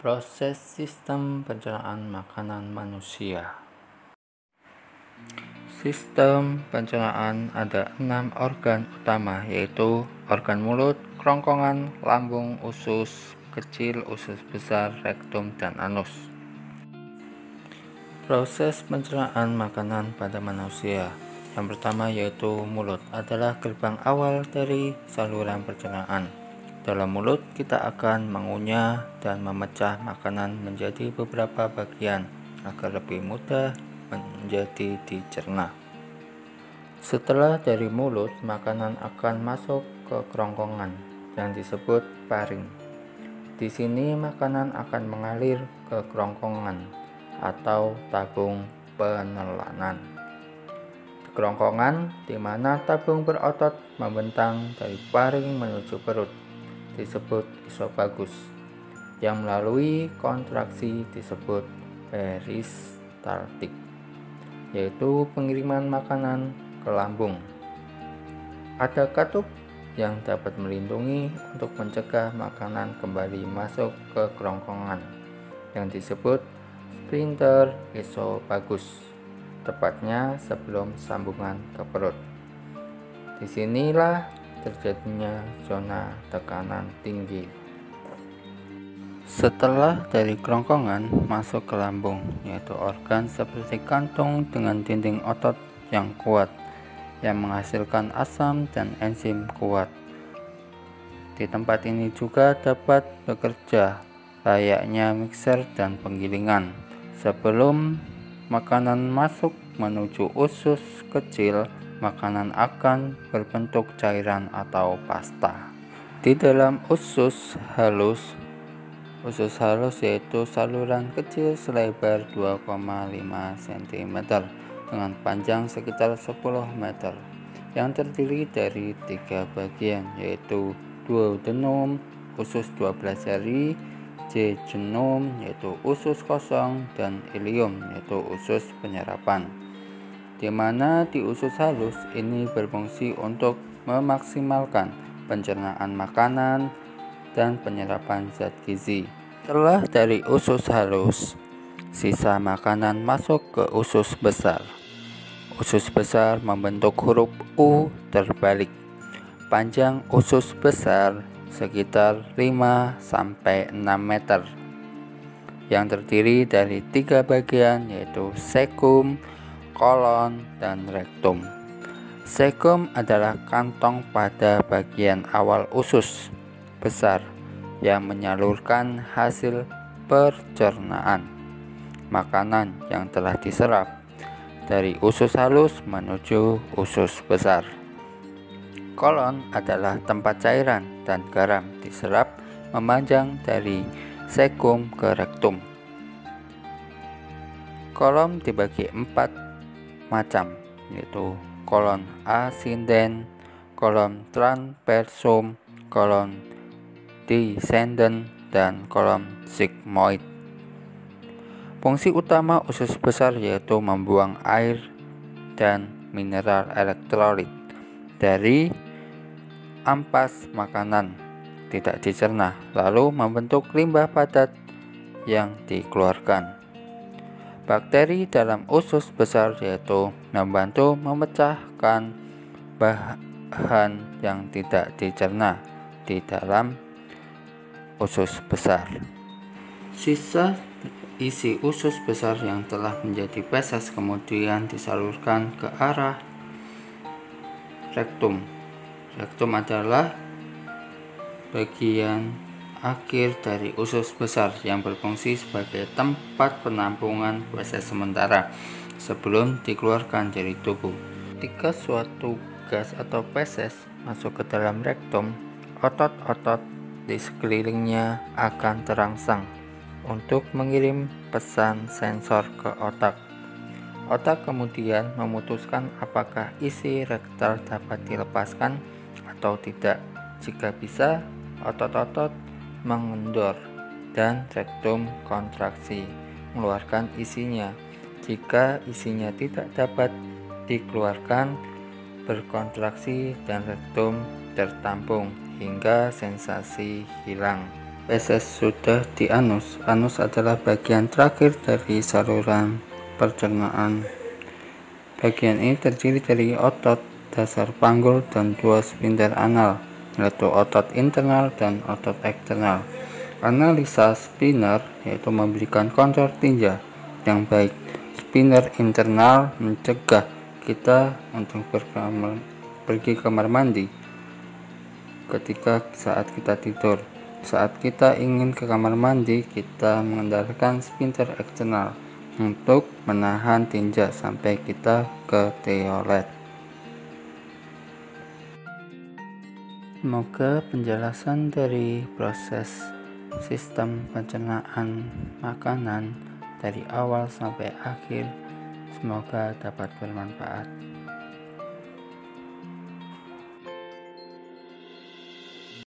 Proses sistem pencernaan makanan manusia. Sistem pencernaan ada 6 organ utama, yaitu organ mulut, kerongkongan, lambung, usus kecil, usus besar, rektum, dan anus. Proses pencernaan makanan pada manusia. Yang pertama yaitu mulut adalah gerbang awal dari saluran pencernaan. Dalam mulut kita akan mengunyah dan memecah makanan menjadi beberapa bagian agar lebih mudah menjadi dicerna. Setelah dari mulut, makanan akan masuk ke kerongkongan yang disebut paring. Di sini makanan akan mengalir ke kerongkongan atau tabung penelanan. Kerongkongan di mana tabung berotot membentang dari paring menuju perut disebut esofagus, yang melalui kontraksi disebut peristaltik, yaitu pengiriman makanan ke lambung. Ada katup yang dapat melindungi untuk mencegah makanan kembali masuk ke kerongkongan yang disebut sphincter esofagus, tepatnya sebelum sambungan ke perut. Disinilah terjadinya zona tekanan tinggi. Setelah dari kerongkongan masuk ke lambung, yaitu organ seperti kantung dengan dinding otot yang kuat yang menghasilkan asam dan enzim kuat. Di tempat ini juga dapat bekerja layaknya mixer dan penggilingan. Sebelum makanan masuk menuju usus kecil, makanan akan berbentuk cairan atau pasta. Di dalam usus halus yaitu saluran kecil selebar 2,5 cm dengan panjang sekitar 10 meter yang terdiri dari 3 bagian, yaitu duodenum, usus 12 jari, jejunum yaitu usus kosong, dan ileum yaitu usus penyerapan, di mana di usus halus ini berfungsi untuk memaksimalkan pencernaan makanan dan penyerapan zat gizi. Setelah dari usus halus, sisa makanan masuk ke usus besar. Usus besar membentuk huruf U terbalik. Panjang usus besar sekitar 5-6 meter, yang terdiri dari 3 bagian, yaitu cecum, kolon, dan rektum. Cecum adalah kantong pada bagian awal usus besar yang menyalurkan hasil pencernaan makanan yang telah diserap dari usus halus menuju usus besar. Kolon adalah tempat cairan dan garam diserap memanjang dari cecum ke rektum. Kolon dibagi 4 macam, yaitu kolon ascendens, kolon transversum, kolon descendens, dan kolon sigmoid. Fungsi utama usus besar yaitu membuang air dan mineral elektrolit dari ampas makanan tidak dicerna, lalu membentuk limbah padat yang dikeluarkan. Bakteri dalam usus besar yaitu membantu memecahkan bahan yang tidak dicerna di dalam usus besar. Sisa isi usus besar yang telah menjadi feses kemudian disalurkan ke arah rektum. Rektum adalah bagian akhir dari usus besar yang berfungsi sebagai tempat penampungan feses sementara sebelum dikeluarkan dari tubuh. Ketika suatu gas atau feses masuk ke dalam rektum, otot-otot di sekelilingnya akan terangsang untuk mengirim pesan sensor ke otak. Otak kemudian memutuskan apakah isi rektal dapat dilepaskan atau tidak. Jika bisa, otot-otot mengendor dan rektum kontraksi mengeluarkan isinya. Jika isinya tidak dapat dikeluarkan, berkontraksi dan rektum tertampung hingga sensasi hilang. Feses sudah di anus. Anus adalah bagian terakhir dari saluran pencernaan. Bagian ini terdiri dari otot dasar panggul dan dua sphincter anal, yaitu otot internal dan otot eksternal. Analisa sphincter yaitu memberikan kontur tinja yang baik. Sphincter internal mencegah kita untuk pergi kamar mandi ketika saat kita tidur. Saat kita ingin ke kamar mandi, kita mengandalkan sphincter eksternal untuk menahan tinja sampai kita ke toilet. Semoga penjelasan dari proses sistem pencernaan makanan dari awal sampai akhir semoga dapat bermanfaat.